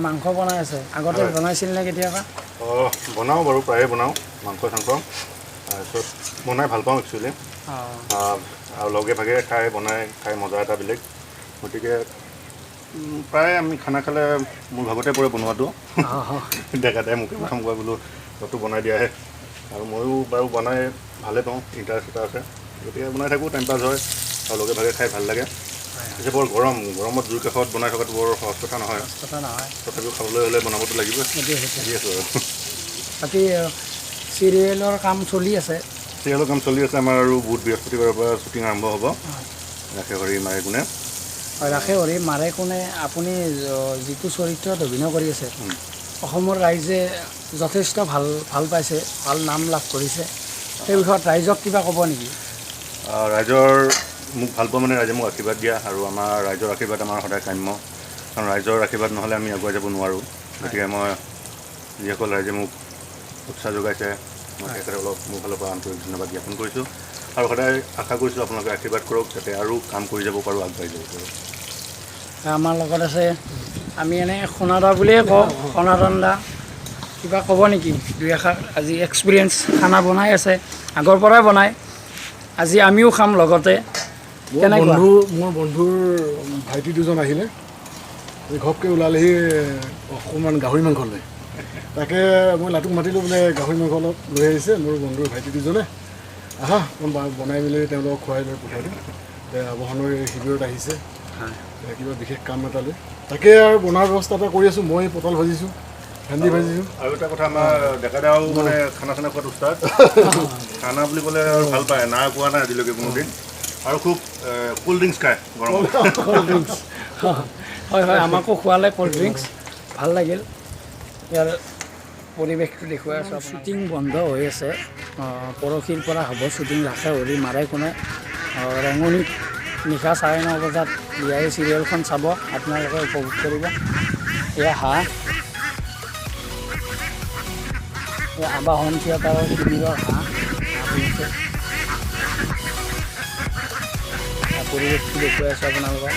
মাংস বনাই আছে আগতে বনাইছিল নে কেতিয়াবা বনাওঁ বাৰু প্ৰায়ে বনাওঁ মাংস চাংস তাৰপিছত বনাই ভাল পাওঁ একচুৱেলি আৰু লগে ভাগে খাই মজা এটা বেলেগ গতিকে প্ৰায় আমি খানা খালে মোৰ ভাগতে পৰে বনোৱাটো ডেকাটাই মোকে প্ৰথম কোৱা বোলো তইতো বনাই দিয়াহে আৰু ময়ো বাৰু বনাই ভালে পাওঁ ইণ্টাৰেষ্ট এটা আছে গতিকে বনাই থাকোঁ টাইম পাছ হয় আৰু লগে ভাগে খাই ভাল লাগে পিছে বৰ গৰমত জুইৰ কাষত বনাই থকাটো বৰ সহজ কথা নহয় তথাপিও খাবলৈ হ'লে বনাবতো লাগিব দি আছোঁ আৰু বাকী চিৰিয়েলৰ কাম চলি আছে আমাৰ আৰু বুধ বৃহস্পতিবাৰৰ পৰা শ্বুটিং আৰম্ভ হ'ব ৰাখে হৰি মাৰে কোনে ৰাখে হৰি মাৰে কোনে আপুনি যিটো চৰিত্ৰত অভিনয় কৰি আছে অসমৰ ৰাইজে যথেষ্ট ভাল পাইছে ভাল নাম লাভ কৰিছে সেই বিষয়ত ৰাইজক কিবা ক'ব নেকি ৰাইজৰ মোক ভাল পোৱা মানে ৰাইজে মোক আশীৰ্বাদ দিয়া আৰু আমাৰ ৰাইজৰ আশীৰ্বাদ আমাৰ সদায় কাম্য কাৰণ ৰাইজৰ আশীৰ্বাদ নহ'লে আমি আগুৱাই যাব নোৱাৰোঁ গতিকে মই যিসকল ৰাইজে মোক উৎসাহ যোগাইছে মই তেখেতসকলক মোৰ ফালৰ পৰা আন্তৰিক ধন্যবাদ জ্ঞাপন কৰিছোঁ আৰু সদায় আশা কৰিছোঁ আপোনালোকে আশীৰ্বাদ কৰক যাতে আৰু কাম কৰি যাব পাৰোঁ আগবাঢ়ি যাব পাৰোঁ আমাৰ লগত আছে আমি এনেই সোণাদা বুলিয়ে কওঁ সনাতন দা কিবা ক'ব নেকি দুই এষাৰ আজি এক্সপিৰিয়েঞ্চ খানা বনাই আছে আগৰ পৰাই বনায় আজি আমিও খাম লগতে মোৰ বন্ধুৰ ভাইটি দুজন আহিলে ঘপকৈ ওলালেহি অকণমান গাহৰি মাংস লৈ তাকে মই লাটুক মাতিলোঁ বোলে গাহৰি মাংস অলপ লৈ আহিছে মোৰ বন্ধুৰ ভাইটি দুজনে আহা বনাই মেলি তেওঁলোকক খুৱাই লৈ পঠাই দিওঁ আৱাহনৰ শিবিৰত আহিছে কিবা বিশেষ কাম এটা লৈ তাকে আৰু বনোৱাৰ ব্যৱস্থা এটা কৰি আছোঁ মই পটল ভাজিছোঁ ভেন্দি ভাজিছোঁ আৰু এটা কথা আমাৰ ডেকাদাও মানে খানা খোৱাত উস্তাদ খানা বুলি ক'লে আৰু ভাল পায় না কোৱা নাই আজিলৈকে কোনোদিন আৰু খুব কোল্ড ড্ৰিংকছ খায় গৰমত কোল্ড ড্ৰিংকছ হয় আমাকো খোৱালে কোল্ড ড্ৰিংকছ ভাল লাগিল ইয়াৰ পৰিৱেশটো দেখুৱাই আছোঁ শ্বুটিং বন্ধ হৈ আছে পৰহিৰ পৰা হ'ব শ্বুটিং ৰাখে হৰি মাৰে কোনে ৰঙনীত নিশা 9:30 বজাত বিয়াই চিৰিয়েলখন চাব আপোনালোকে উপভোগ কৰিব এয়া হাঁহ আবাহন থিয়েটাৰৰ শিবিৰৰ হাঁহ পৰিৱেশটো দেখুৱাই আছোঁ আপোনালোকক